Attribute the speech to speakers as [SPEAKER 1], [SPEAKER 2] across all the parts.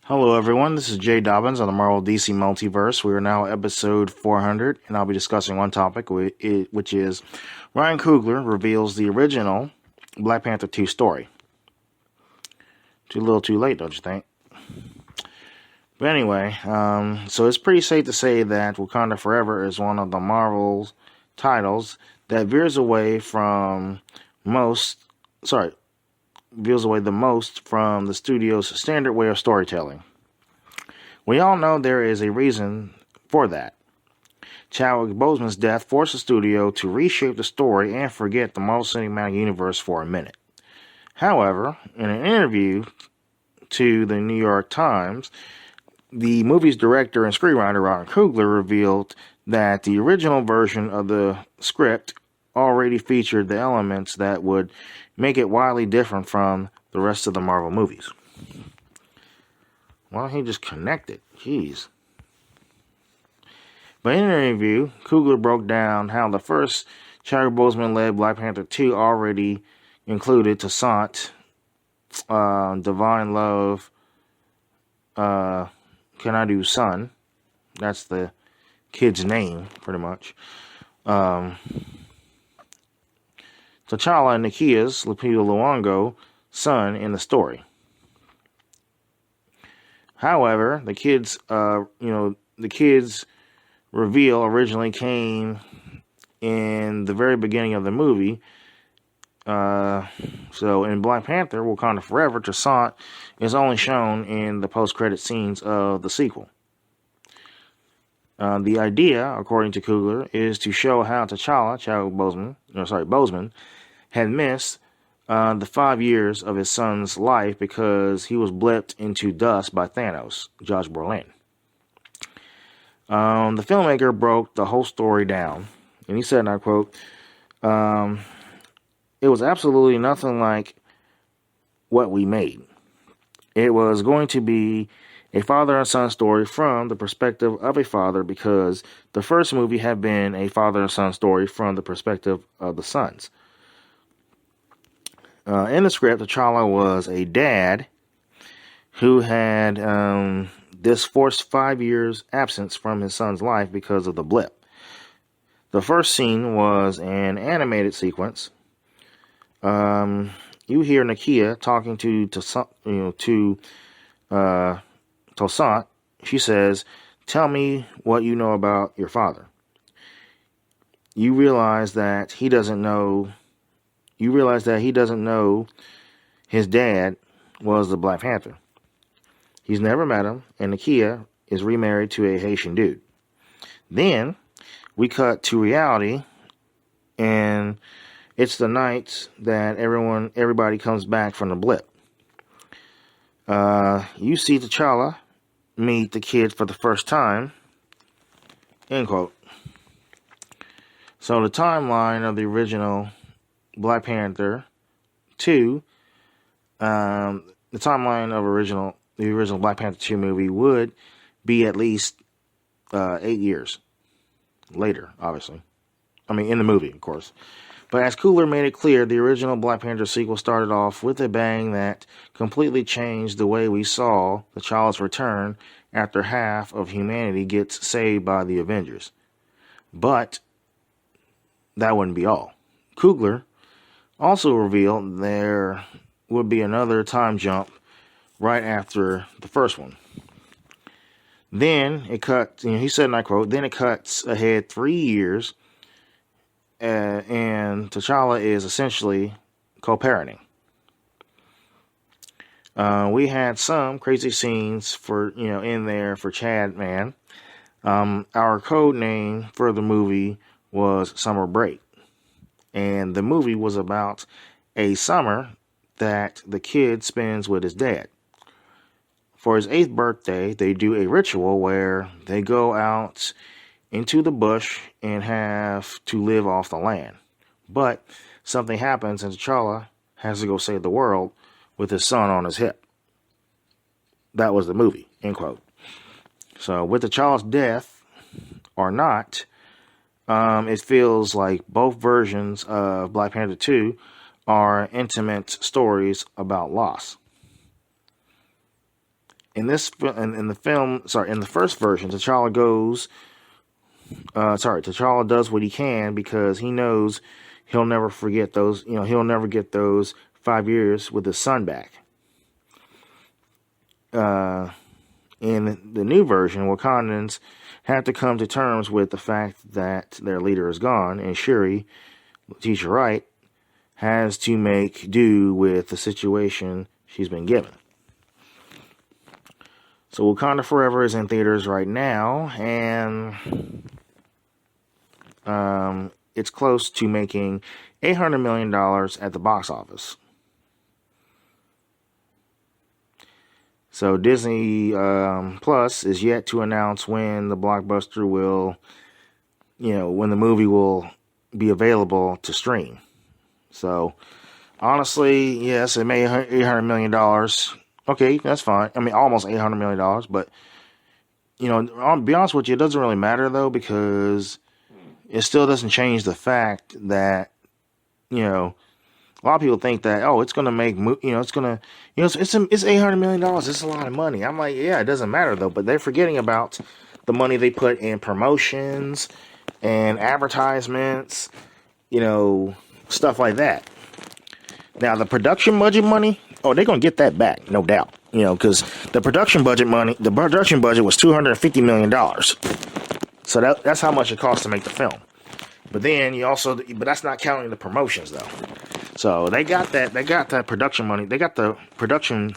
[SPEAKER 1] Hello, everyone. This is Jay Dobbins on the Marvel DC Multiverse. We are now episode 400, and I'll be discussing one topic, which is Ryan Coogler reveals the original Black Panther 2 story. Too little too late, don't you think? But anyway, so it's pretty safe to say that Wakanda Forever is one of the Marvel titles that veers away the most from the studio's standard way of storytelling. We all know there is a reason for that. Chadwick Boseman's death forced the studio to reshape the story and forget the Marvel Cinematic Universe for a minute. However, in an interview to the New York Times, the movie's director and screenwriter Ryan Coogler revealed that the original version of the script already featured the elements that would make it wildly different from the rest of the Marvel movies. Why don't he just connect it? Jeez. But in an interview, Coogler broke down how the first Chadwick Boseman-led Black Panther 2 already included Toussaint, Divine Love, Kanadu's son. That's the kid's name, pretty much. T'Challa and Nakia's Lupita Nyong'o's son in the story. However, the kids' reveal originally came in the very beginning of the movie. So in Black Panther, Wakanda Forever, Toussaint is only shown in the post-credit scenes of the sequel. The idea, according to Coogler, is to show how T'Challa, Boseman, had missed the 5 years of his son's life because he was blipped into dust by Thanos, Josh Brolin. The filmmaker broke the whole story down, and he said, and I quote, "It was absolutely nothing like what we made. It was going to be a father and son story from the perspective of a father because the first movie had been a father and son story from the perspective of the sons. In the script, T'Challa was a dad who had this forced 5 years absence from his son's life because of the blip. The first scene was an animated sequence. You hear Nakia talking to Toussaint. She says, "Tell me what you know about your father." You realize that he doesn't know his dad was the Black Panther. He's never met him, and Nakia is remarried to a Haitian dude. Then we cut to reality, and it's the night that everybody comes back from the blip. You see T'Challa meet the kid for the first time, end quote. So the timeline of the original Black Panther 2, the timeline of the original Black Panther 2 movie would be at least 8 years later, obviously. I mean, in the movie, of course. But as Coogler made it clear, the original Black Panther sequel started off with a bang that completely changed the way we saw T'Challa's return after half of humanity gets saved by the Avengers. But that wouldn't be all. Coogler also revealed there would be another time jump right after the first one. Then it cuts, he said, and I quote, "Then it cuts ahead 3 years, and T'Challa is essentially co-parenting. We had some crazy scenes in there for Chad, man. Our code name for the movie was Summer Break. And the movie was about a summer that the kid spends with his dad. For his 8th birthday, they do a ritual where they go out into the bush and have to live off the land. But something happens and T'Challa has to go save the world with his son on his hip. That was the movie," end quote. So with T'Challa's death or not, it feels like both versions of Black Panther 2 are intimate stories about loss. in the film, in the first version, T'Challa does what he can because he knows he'll never forget those, he'll never get those 5 years with his son back. In the new version, Wakandans have to come to terms with the fact that their leader is gone, and Shuri, Letitia Wright, has to make do with the situation she's been given. So Wakanda Forever is in theaters right now, and it's close to making $800 million at the box office. So Disney Plus is yet to announce when the blockbuster will, when the movie will be available to stream. So honestly, yes, it made $800 million. Okay, that's fine. I mean, almost $800 million. But, I'll be honest with you, it doesn't really matter, though, because it still doesn't change the fact that, a lot of people think that, it's going to make, it's going to, it's $800 million. It's a lot of money. I'm like, yeah, it doesn't matter, though. But they're forgetting about the money they put in promotions and advertisements, stuff like that. Now, the production budget money, they're going to get that back, no doubt. Because the production budget was $250 million. So that's how much it costs to make the film. But then but that's not counting the promotions, though. So they got that production money. They got the production,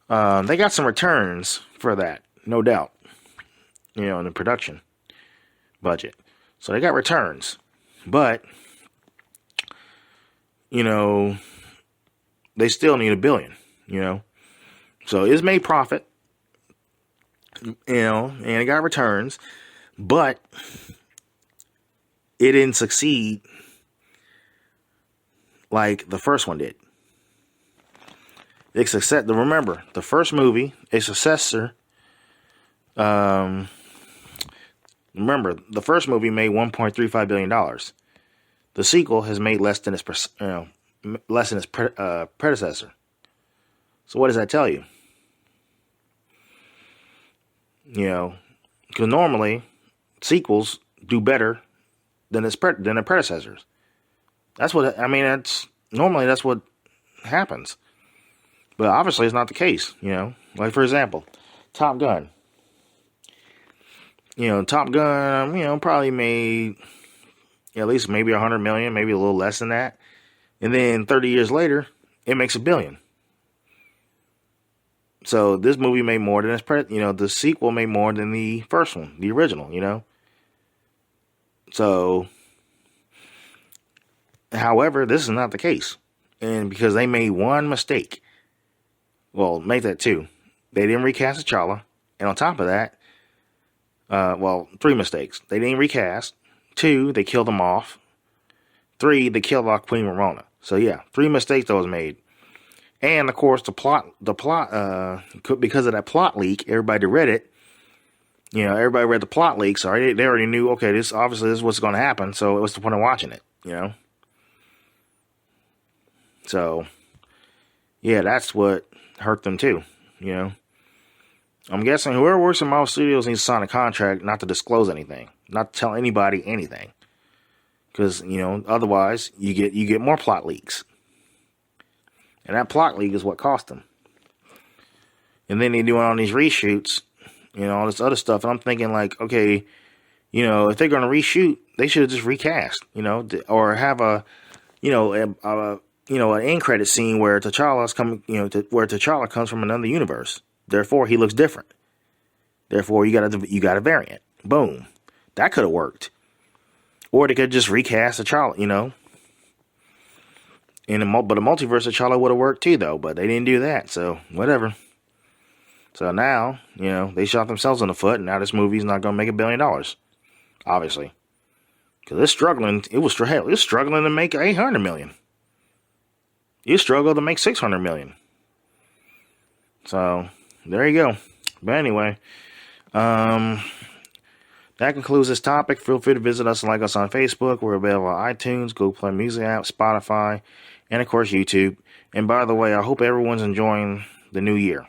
[SPEAKER 1] they got some returns for that, no doubt. In the production budget. So they got returns. But, they still need $1 billion, So it's made profit, and it got returns, but it didn't succeed like the first one did. Remember, the first movie, a successor, remember, the first movie made $1.35 billion. The sequel has made less than its predecessor. So what does that tell you? Because normally sequels do better than their predecessors. That's what that's what happens. But obviously it's not the case. Like for example, Top Gun. Top Gun, probably made at least maybe $100 million, maybe a little less than that. And then 30 years later, it makes $1 billion. So this movie made more than the sequel made more than the first one, the original, So, however, this is not the case. And because they made one mistake, well, make that two. They didn't recast T'Challa. And on top of that, 3 mistakes. They didn't recast. 2, they killed him off. 3, they killed off Queen Ramona. So yeah, 3 mistakes that was made. And of course, the plot, because of that plot leak, everybody read it. Everybody read the plot leak, so they already knew, okay, this is what's going to happen, so what's the point of watching it, So, yeah, that's what hurt them too, I'm guessing whoever works in Marvel Studios needs to sign a contract not to disclose anything, not to tell anybody anything. Because, otherwise, you get more plot leaks. And that plot leak is what cost them. And then they're doing all these reshoots, all this other stuff. And I'm thinking like, okay, if they're going to reshoot, they should have just recast, or have an end credit scene where T'Challa's coming, where T'Challa comes from another universe. Therefore, he looks different. Therefore, you got a variant. Boom. That could have worked. Or they could just recast T'Challa, But a multiverse of T'Challa would have worked too, though. But they didn't do that, so whatever. So now, they shot themselves in the foot, and now this movie's not going to make $1 billion. Obviously. Because it's struggling. It's struggling to make $800 million. It struggled to make $600 million. So, there you go. But anyway, that concludes this topic. Feel free to visit us and like us on Facebook. We're available on iTunes, Google Play Music app, Spotify, and of course YouTube. And by the way, I hope everyone's enjoying the new year.